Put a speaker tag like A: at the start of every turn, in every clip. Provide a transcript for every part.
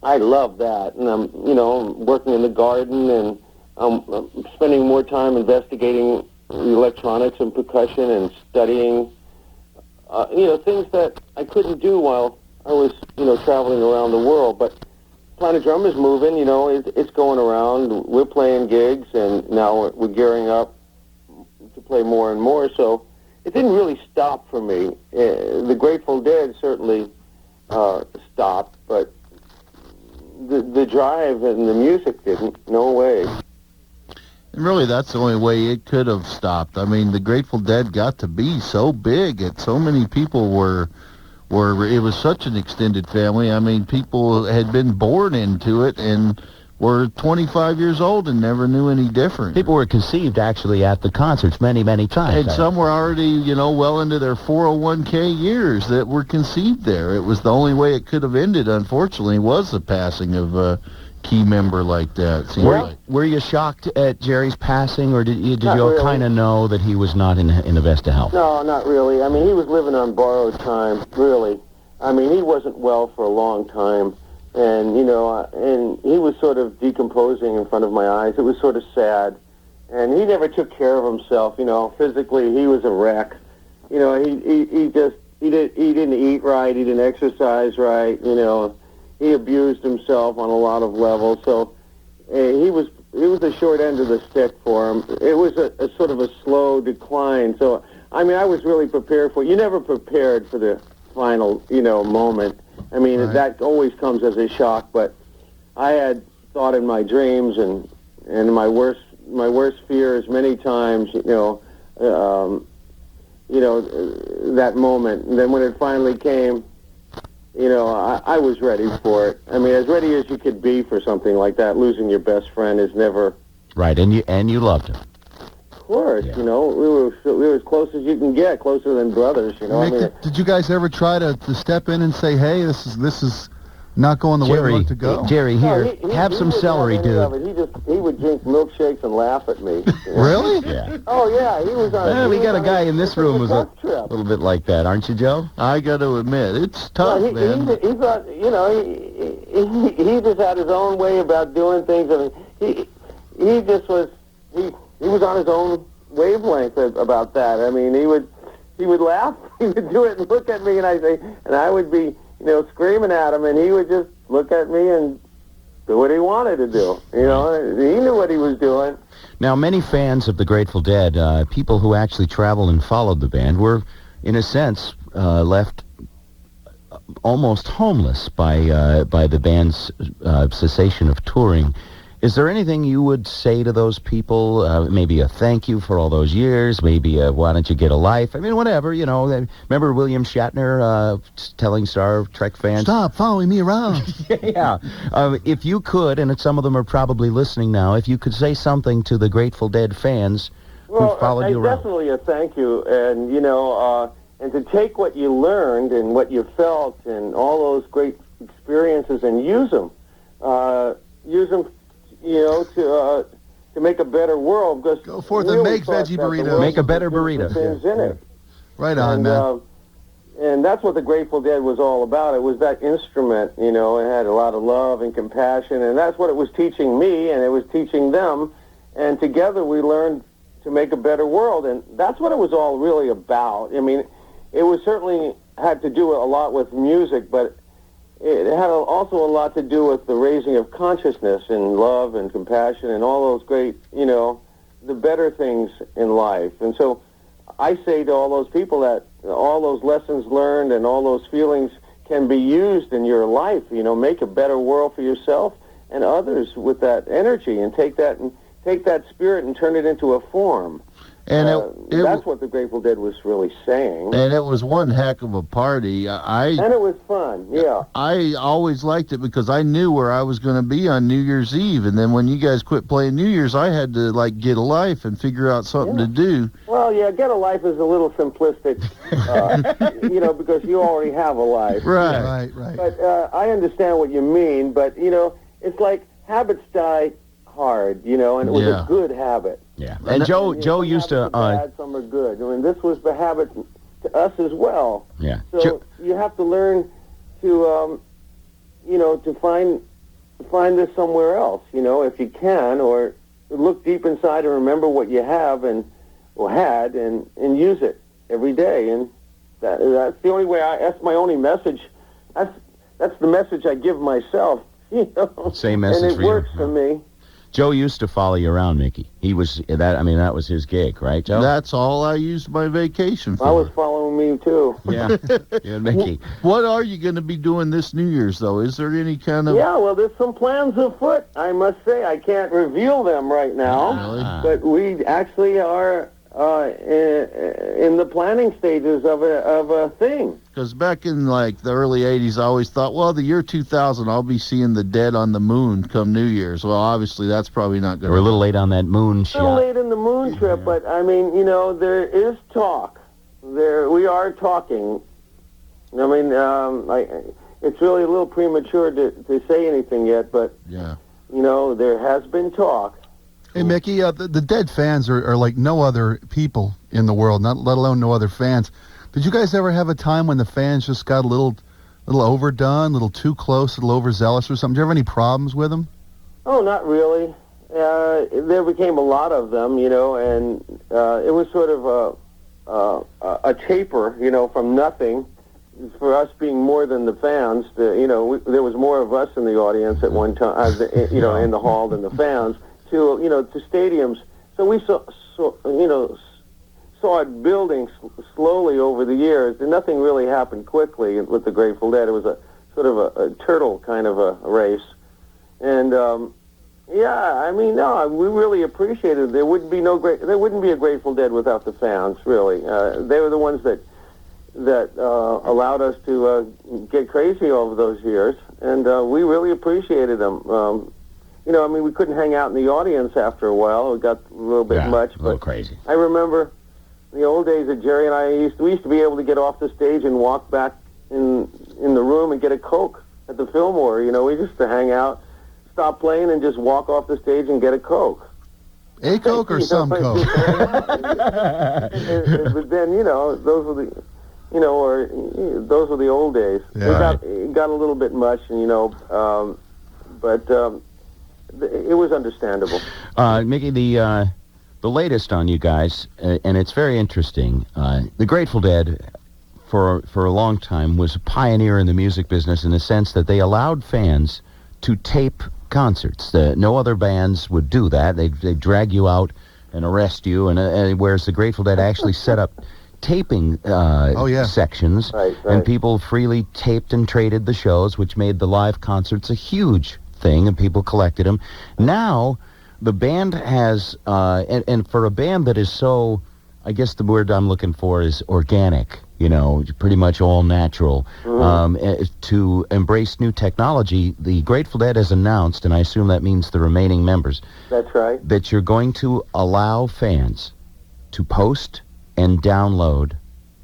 A: I love that, and I'm working in the garden, and I'm spending more time investigating electronics and percussion and studying, things that I couldn't do while I was, traveling around the world. But Planet Drum is moving, it's going around. We're playing gigs, and now we're gearing up to play more and more. So it didn't really stop for me. The Grateful Dead certainly stopped, but the drive and the music didn't. No way.
B: And really, that's the only way it could have stopped. I mean, the Grateful Dead got to be so big, and so many people were it was such an extended family. I mean, people had been born into it and were 25 years old and never knew any different.
C: People were conceived, actually, at the concerts many, many times.
B: And some were already, well into their 401k years that were conceived there. It was the only way it could have ended, unfortunately, was the passing of a key member like that.
C: Were you shocked at Jerry's passing, or did you
A: really
C: kind of know that he was not in the best of health?
A: No, not really. I mean, he was living on borrowed time, really. I mean, he wasn't well for a long time. And, and he was sort of decomposing in front of my eyes. It was sort of sad. And he never took care of himself, Physically, he was a wreck. He didn't eat right. He didn't exercise right. He abused himself on a lot of levels. So it was the short end of the stick for him. It was a sort of a slow decline. So, I mean, I was really prepared for it. You never prepared for the final, moment. I mean,
B: right.
A: That always comes as a shock, but I had thought in my dreams and my worst fears many times, that moment. And then when it finally came, I was ready for it. I mean, as ready as you could be for something like that. Losing your best friend is never...
C: Right, and you loved him.
A: Of course,
C: yeah.
A: we were as close as you can get, closer than brothers,
D: Mick, did you guys ever try to step in and say, hey, this is not going the way we want it to go?
C: Jerry, here, have some celery, dude.
A: He would drink milkshakes and laugh at me.
D: Really?
C: Yeah.
A: Oh, yeah, he was on...
C: we got a guy in this room who's a little bit like that, aren't you, Joe?
B: I got to admit, it's tough, man.
A: He thought, he just had his own way about doing things. I mean, he just was... He was on his own wavelength about that. I mean, he would laugh, he would do it and look at me, and I would be, screaming at him, and he would just look at me and do what he wanted to do. He knew what he was doing.
C: Now, many fans of the Grateful Dead, people who actually traveled and followed the band, were, in a sense, left almost homeless by the band's cessation of touring. Is there anything you would say to those people? Maybe a thank you for all those years, maybe why don't you get a life? I mean, whatever, Remember William Shatner telling Star Trek fans?
D: Stop following me around.
C: Yeah. If you could, and some of them are probably listening now, if you could say something to the Grateful Dead fans who followed you around.
A: Definitely a thank you, and, and to take what you learned and what you felt and all those great experiences and use them. To make a better world. Because
D: go forth and make veggie burritos.
C: Make a better burrito.
A: Things in it.
D: Right on, man.
A: And that's what the Grateful Dead was all about. It was that instrument, it had a lot of love and compassion, and that's what it was teaching me, and it was teaching them. And together we learned to make a better world, and that's what it was all really about. I mean, it was certainly had to do a lot with music, but it had also a lot to do with the raising of consciousness and love and compassion and all those great, the better things in life. And so I say to all those people that all those lessons learned and all those feelings can be used in your life, make a better world for yourself and others with that energy, and take that spirit and turn it into a form.
B: And
A: that's what the Grateful Dead was really saying.
B: And it was one heck of a party.
A: And it was fun, yeah.
B: I always liked it because I knew where I was going to be on New Year's Eve. And then when you guys quit playing New Year's, I had to, get a life and figure out something to do.
A: Well, yeah, get a life is a little simplistic, because you already have a life.
B: Right.
A: But I understand what you mean. But, it's like habits die hard, and it was a good habit.
C: Yeah, and Joe used to...
A: bad, some are good. I mean, this was the habit to us as well.
C: Yeah.
A: So you have to learn to, to find find this somewhere else, if you can, or look deep inside and remember what you have and had and use it every day. And that's the only way. That's my only message. That's the message I give myself.
C: Same message
A: and it
C: for you.
A: works for me.
C: Joe used to follow you around, Mickey. He was that. I mean, that was his gig, right, Joe?
B: That's all I used my vacation for.
A: I was following me too.
C: Yeah, yeah, Mickey.
B: What are you going to be doing this New Year's, though? Is there any kind of...
A: Yeah, well, there's some plans afoot. I must say, I can't reveal them right now,
B: Really?
A: but we actually are in the planning stages of a thing.
B: Because back in, like, the early 80s, I always thought, well, the year 2000, I'll be seeing the dead on the moon come New Year's. Well, obviously, that's probably not going to...
C: We're a little late on that moon
A: A little
C: shot.
A: late in the moon trip, but, I mean, there is talk. We are talking. I mean, it's really a little premature to say anything yet, but,
B: Yeah.
A: there has been talk.
D: Hey, Mickey, the Dead fans are like no other people in the world, not let alone no other fans. Did you guys ever have a time when the fans just got a little overdone, a little too close, a little overzealous or something? Did you have any problems with them?
A: Oh, not really. There became a lot of them, and it was sort of a taper, from nothing. For us being more than the fans, there was more of us in the audience at one time, in the hall than the fans. To stadiums. So we saw it building slowly over the years, and nothing really happened quickly with the Grateful Dead. It was a sort of a turtle kind of a race, and we really appreciated it. There wouldn't be a Grateful Dead without the fans. Really, they were the ones that allowed us to get crazy over those years, and we really appreciated them. We couldn't hang out in the audience after a while. It got a little bit much.
C: A little
A: But
C: crazy.
A: I remember the old days that Jerry and I we used to be able to get off the stage and walk back in the room and get a Coke at the Fillmore. We used to hang out, stop playing, and just walk off the stage and get a Coke.
D: A Coke or some Coke?
A: But then, those were the... those were the old days.
D: Yeah.
A: It got a little bit much, but it was understandable.
C: Mickey, the latest on you guys, and it's very interesting. The Grateful Dead, for a long time, was a pioneer in the music business in the sense that they allowed fans to tape concerts. No other bands would do that. They'd drag you out and arrest you, and whereas the Grateful Dead actually set up taping sections,
A: right.
C: And people freely taped and traded the shows, which made the live concerts a huge thing, and people collected them. Now, the band has, and for a band that is so, I guess the word I'm looking for is organic, pretty much all natural, to embrace new technology, the Grateful Dead has announced, and I assume that means the remaining members,
A: That's right.
C: that you're going to allow fans to post and download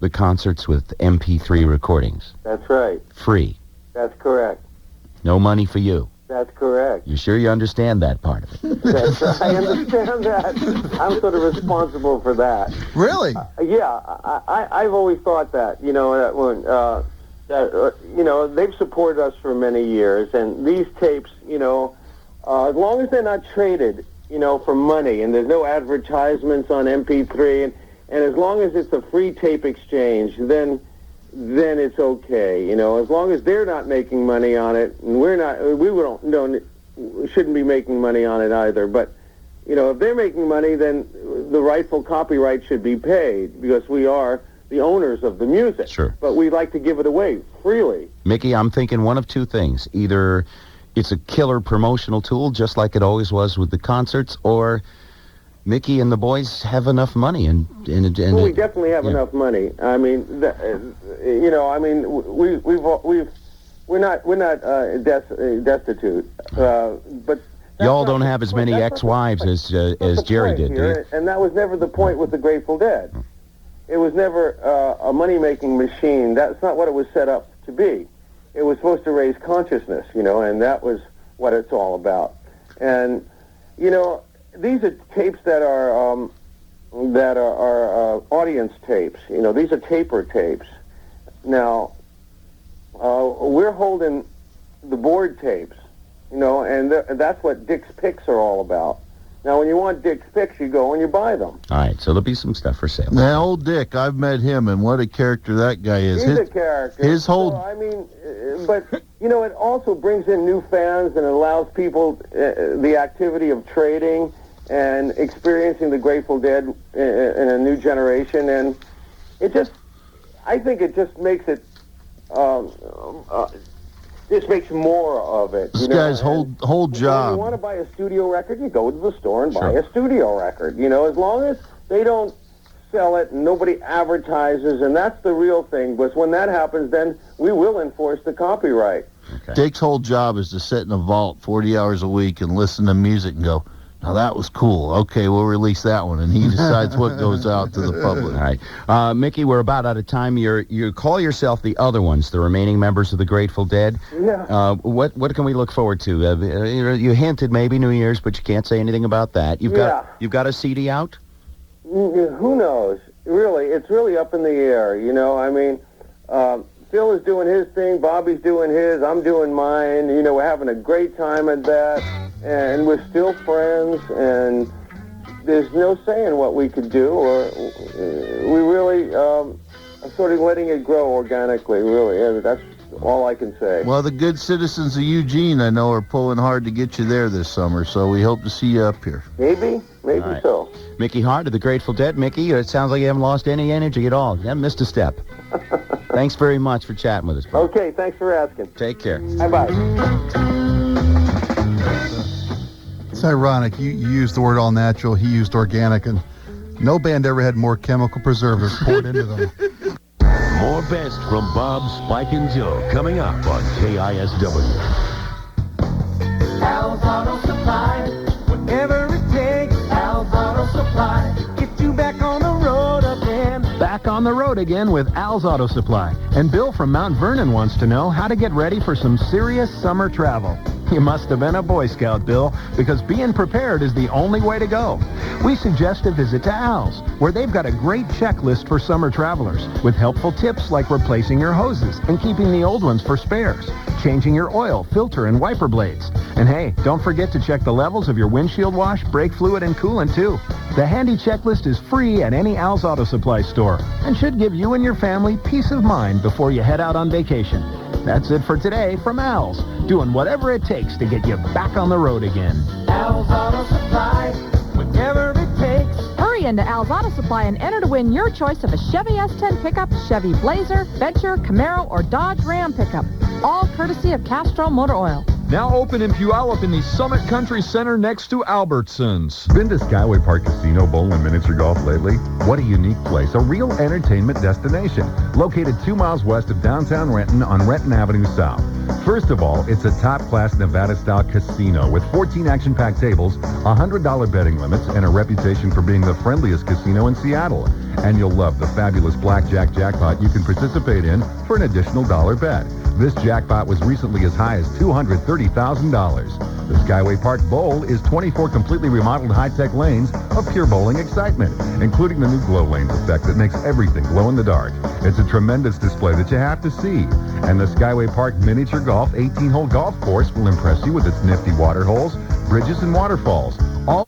C: the concerts with MP3 recordings.
A: That's right.
C: Free.
A: That's correct.
C: No money for you.
A: That's correct.
C: You sure you understand that part of it?
A: I understand that. I'm sort of responsible for that.
D: Really?
A: I've always thought that, they've supported us for many years, and these tapes, as long as they're not traded, for money, and there's no advertisements on MP3, and as long as it's a free tape exchange, then it's okay. As long as they're not making money on it, and we shouldn't be making money on it either. But, if they're making money, then the rightful copyright should be paid, because we are the owners of the music.
C: Sure.
A: But we'd like to give it away freely.
C: Mickey, I'm thinking one of two things. Either it's a killer promotional tool, just like it always was with the concerts, or Mickey and the boys have enough money, and
A: well, we definitely have enough money. I mean, we're not destitute, but
C: y'all don't have as many ex-wives as Jerry did, do you?
A: And that was never the point with the Grateful Dead. It was never a money-making machine. That's not what it was set up to be. It was supposed to raise consciousness, and that was what it's all about. And these are tapes that are audience tapes. These are taper tapes. Now, we're holding the board tapes, you know, and that's what Dick's Picks are all about. Now, when you want Dick's Picks, you go and you buy them.
C: All right, so there'll be some stuff for sale.
B: Now, old Dick, I've met him, and what a character that guy is.
A: He's a character.
B: His whole...
A: So, I mean, but, you know, it also brings in new fans and it allows people the activity of trading and experiencing the Grateful Dead in a new generation. And it just, I think it just makes it, just makes more of it.
B: This guy's whole job.
A: When you want to buy a studio record, you go to the store and buy a studio record. You know, as long as they don't sell it and nobody advertises, and that's the real thing. But when that happens, then we will enforce the copyright.
B: Okay. Dick's whole job is to sit in a vault 40 hours a week and listen to music and go, now that was cool. Okay, we'll release that one, and he decides what goes out to the public.
C: All right, Mickey, we're about out of time. You call yourself the other ones, the remaining members of the Grateful Dead.
A: Yeah.
C: What can we look forward to? You hinted maybe New Year's, but you can't say anything about that. You've got a CD out.
A: Who knows? Really, it's really up in the air. You know, I mean, Phil is doing his thing, Bobby's doing his, I'm doing mine. You know, we're having a great time at that, and we're still friends, and there's no saying what we could do, or we really are sort of letting it grow organically, really. And that's all I can say.
B: Well, the good citizens of Eugene, I know, are pulling hard to get you there this summer, so we hope to see you up here.
A: Maybe so.
C: Mickey Hart of the Grateful Dead. Mickey, it sounds like you haven't lost any energy at all. You haven't missed a step. Thanks very much for chatting with us, bro.
A: Okay, thanks for asking.
C: Take care.
A: Bye-bye.
D: It's ironic. You used the word all natural. He used organic, and no band ever had more chemical preservatives poured into them.
E: More best from Bob, Spike, and Joe coming up on KISW.
F: Al's Auto Supply, whatever it takes. Al's Auto Supply, get you back on the road again.
G: Back on the road again with Al's Auto Supply. And Bill from Mount Vernon wants to know how to get ready for some serious summer travel. You must have been a Boy Scout, Bill, because being prepared is the only way to go. We suggest a visit to Al's, where they've got a great checklist for summer travelers with helpful tips like replacing your hoses and keeping the old ones for spares, changing your oil, filter, and wiper blades. And hey, don't forget to check the levels of your windshield wash, brake fluid, and coolant, too. The handy checklist is free at any Al's Auto Supply store and should give you and your family peace of mind before you head out on vacation. That's it for today from Al's, doing whatever it takes to get you back on the road again.
F: Al's Auto Supply, whatever it takes.
H: Hurry into Al's Auto Supply and enter to win your choice of a Chevy S10 pickup, Chevy Blazer, Venture, Camaro, or Dodge Ram pickup. All courtesy of Castrol Motor Oil.
I: Now open in Puyallup in the Summit Country Center next to Albertsons.
J: Been to Skyway Park Casino, Bowl, and Miniature Golf lately? What a unique place. A real entertainment destination. Located 2 miles west of downtown Renton on Renton Avenue South. First of all, it's a top-class Nevada-style casino with 14 action-packed tables, $100 betting limits, and a reputation for being the friendliest casino in Seattle. And you'll love the fabulous blackjack jackpot you can participate in for an additional $1 bet. This jackpot was recently as high as $230,000. The Skyway Park Bowl is 24 completely remodeled high-tech lanes of pure bowling excitement, including the new glow lanes effect that makes everything glow in the dark. It's a tremendous display that you have to see. And the Skyway Park Miniature Golf 18-hole golf course will impress you with its nifty water holes, bridges, and waterfalls. All